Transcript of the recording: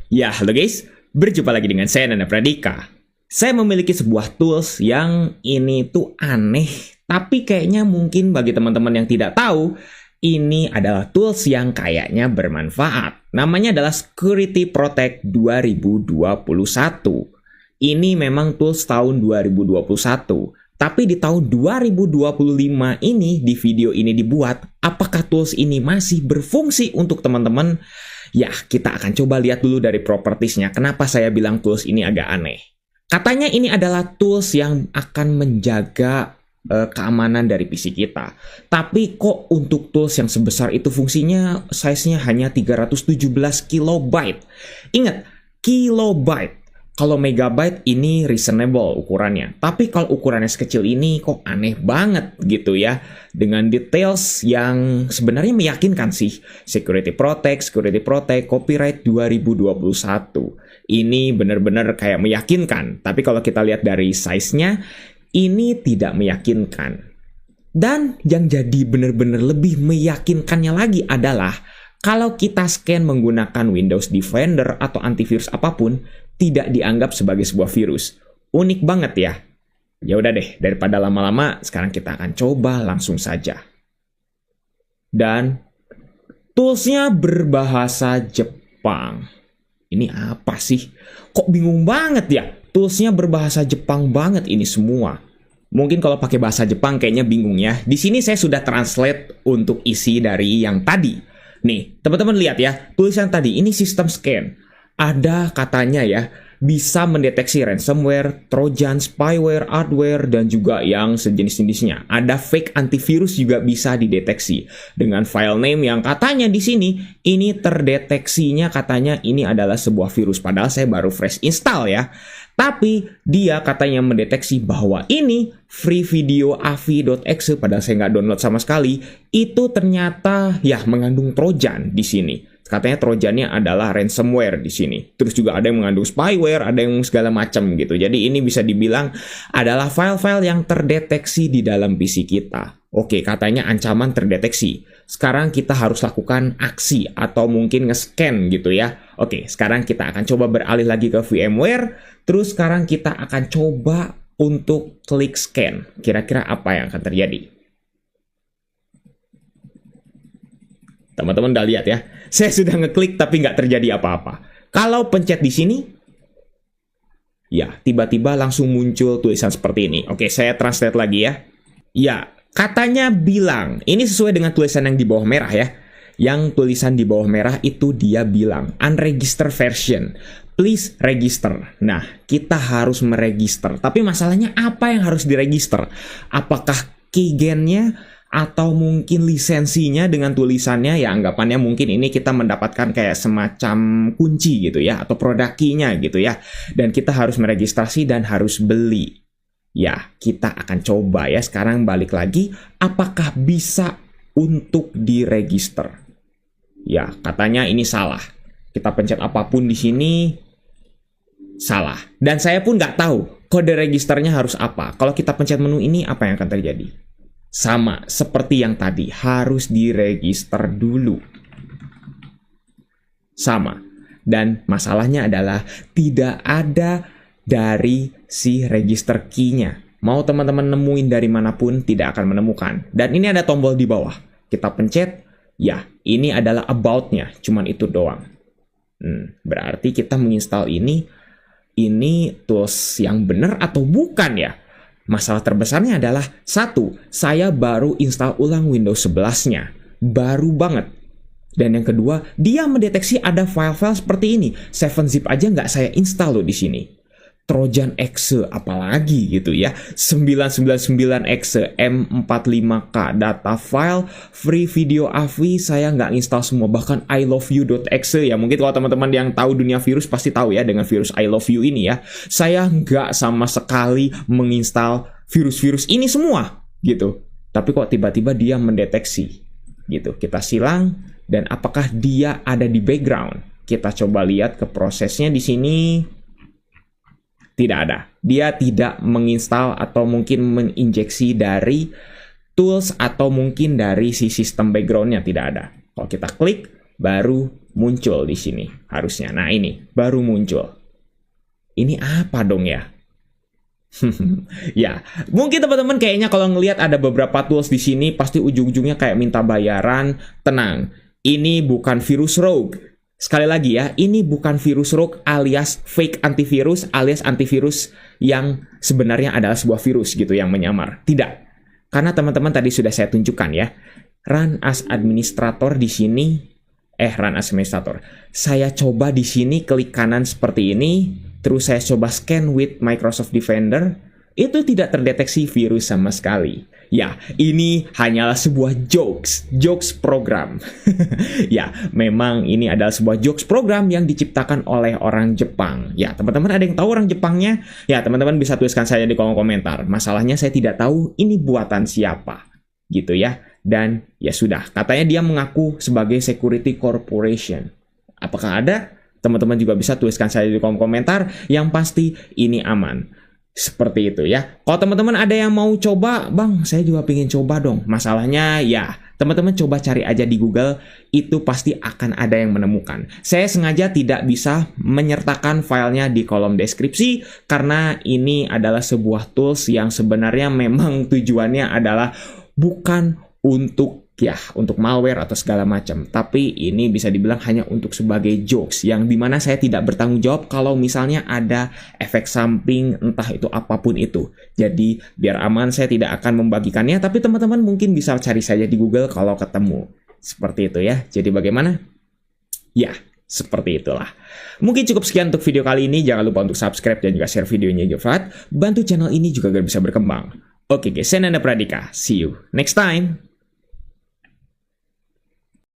Ya, halo guys. Berjumpa lagi dengan saya, Nanda Pradika. Saya memiliki sebuah tools yang ini tuh aneh, tapi kayaknya mungkin bagi teman-teman yang tidak tahu, ini adalah tools yang kayaknya bermanfaat. Namanya adalah Security Protect 2021. Ini memang tools tahun 2021. Tapi di tahun 2025 ini, di video ini dibuat, apakah tools ini masih berfungsi untuk teman-teman? Ya, kita akan coba lihat dulu dari propertiesnya. Kenapa saya bilang tools ini agak aneh? Katanya ini adalah tools yang akan menjaga keamanan dari PC kita. Tapi kok untuk tools yang sebesar itu fungsinya size-nya hanya 317 kilobyte. Ingat, kilobyte. Kalau megabyte ini reasonable ukurannya. Tapi kalau ukurannya sekecil ini kok aneh banget gitu ya. Dengan details yang sebenarnya meyakinkan sih. Security Protect, Copyright 2021. Ini benar-benar kayak meyakinkan. Tapi kalau kita lihat dari size-nya, ini tidak meyakinkan. Dan yang jadi benar-benar lebih meyakinkannya lagi adalah kalau kita scan menggunakan Windows Defender atau antivirus apapun, tidak dianggap sebagai sebuah virus. Unik banget ya. Ya udah deh, daripada lama-lama, sekarang kita akan coba langsung saja. Dan toolsnya berbahasa Jepang. Ini apa sih? Kok bingung banget ya? Toolsnya berbahasa Jepang banget ini semua. Mungkin kalau pakai bahasa Jepang kayaknya bingung ya. Di sini saya sudah translate untuk isi dari yang tadi. Nih, teman-teman lihat ya, tulisan tadi ini sistem scan. Ada katanya ya, bisa mendeteksi ransomware, trojan, spyware, adware, dan juga yang sejenis-jenisnya. Ada fake antivirus juga bisa dideteksi. Dengan file name yang katanya di sini, ini terdeteksinya katanya ini adalah sebuah virus. Padahal saya baru fresh install ya. Tapi dia katanya mendeteksi bahwa ini freevideoavi.exe, padahal saya nggak download sama sekali, itu ternyata ya mengandung trojan di sini. Katanya trojannya adalah ransomware di sini. Terus juga ada yang mengandung spyware, ada yang segala macam gitu. Jadi ini bisa dibilang adalah file-file yang terdeteksi di dalam PC kita. Oke, katanya ancaman terdeteksi. Sekarang kita harus lakukan aksi atau mungkin nge-scan gitu ya. Oke, sekarang kita akan coba beralih lagi ke VMware. Terus sekarang kita akan coba untuk klik scan. Kira-kira apa yang akan terjadi? Teman-teman udah lihat ya, saya sudah ngeklik tapi nggak terjadi apa-apa. Kalau pencet di sini, ya tiba-tiba langsung muncul tulisan seperti ini. Oke, saya translate lagi ya. Ya, katanya bilang, ini sesuai dengan tulisan yang di bawah merah ya. Yang tulisan di bawah merah itu dia bilang, unregistered version, please register. Nah, kita harus meregister. Tapi masalahnya apa yang harus diregister? Apakah keygen-nya? Atau mungkin lisensinya dengan tulisannya, ya anggapannya mungkin ini kita mendapatkan kayak semacam kunci gitu ya, atau produk key-nya gitu ya. Dan kita harus meregistrasi dan harus beli. Ya, kita akan coba ya, sekarang balik lagi, apakah bisa untuk diregister? Ya, katanya ini salah. Kita pencet apapun di sini, salah. Dan saya pun nggak tahu kode registernya harus apa. Kalau kita pencet menu ini, apa yang akan terjadi? Sama seperti yang tadi, harus diregister dulu. Sama. Dan masalahnya adalah tidak ada dari si register key-nya. Mau teman-teman nemuin dari manapun, tidak akan menemukan. Dan ini ada tombol di bawah. Kita pencet, ya ini adalah about-nya. Cuman itu doang. Berarti kita menginstal ini tools yang benar atau bukan ya? Masalah terbesarnya adalah, satu, saya baru install ulang Windows 11-nya. Baru banget. Dan yang kedua, dia mendeteksi ada file-file seperti ini. 7-zip aja nggak saya install loh di sini. Trojan exe, apalagi gitu ya. 999 exe, M45K, data file, free video AVI, saya nggak install semua. Bahkan I love you.exe ya. Mungkin kalau teman-teman yang tahu dunia virus pasti tahu ya dengan virus I love you ini ya. Saya nggak sama sekali menginstal virus-virus ini semua gitu. Tapi kok tiba-tiba dia mendeteksi gitu. Kita silang dan apakah dia ada di background? Kita coba lihat ke prosesnya di sini. Tidak ada. Dia tidak menginstal atau mungkin menginjeksi dari tools atau mungkin dari si sistem background-nya, tidak ada. Kalau kita klik, baru muncul di sini harusnya. Nah, ini baru muncul. Ini apa dong ya? Ya, mungkin teman-teman kayaknya kalau ngelihat ada beberapa tools di sini pasti ujung-ujungnya kayak minta bayaran. Tenang, ini bukan virus rogue. Sekali lagi ya, ini bukan virus rogue alias fake antivirus alias antivirus yang sebenarnya adalah sebuah virus gitu yang menyamar. Tidak. Karena teman-teman tadi sudah saya tunjukkan ya. Run as administrator di sini, run as administrator. Saya coba di sini klik kanan seperti ini. Terus saya coba scan with Microsoft Defender, itu tidak terdeteksi virus sama sekali. Ya, ini hanyalah sebuah jokes program. Ya, memang ini adalah sebuah jokes program yang diciptakan oleh orang Jepang. Ya, teman-teman ada yang tahu orang Jepangnya? Ya, teman-teman bisa tuliskan saja di kolom komentar. Masalahnya saya tidak tahu ini buatan siapa. Gitu ya. Dan ya sudah, katanya dia mengaku sebagai security corporation. Apakah ada? Teman-teman juga bisa tuliskan saja di kolom komentar. Yang pasti ini aman. Seperti itu ya. Kalau teman-teman ada yang mau coba, bang, saya juga pengen coba dong. Masalahnya ya, teman-teman coba cari aja di Google. Itu pasti akan ada yang menemukan. Saya sengaja tidak bisa menyertakan filenya di kolom deskripsi. Karena ini adalah sebuah tools yang sebenarnya memang tujuannya adalah bukan untuk malware atau segala macam. Tapi ini bisa dibilang hanya untuk sebagai jokes yang dimana saya tidak bertanggung jawab kalau misalnya ada efek samping entah itu apapun itu. Jadi biar aman saya tidak akan membagikannya, tapi teman-teman mungkin bisa cari saja di Google kalau ketemu. Seperti itu ya. Jadi bagaimana? Ya, seperti itulah. Mungkin cukup sekian untuk video kali ini. Jangan lupa untuk subscribe dan juga share videonya juga. Bantu channel ini juga agar bisa berkembang. Oke guys, saya Nanda Pradika. See you next time.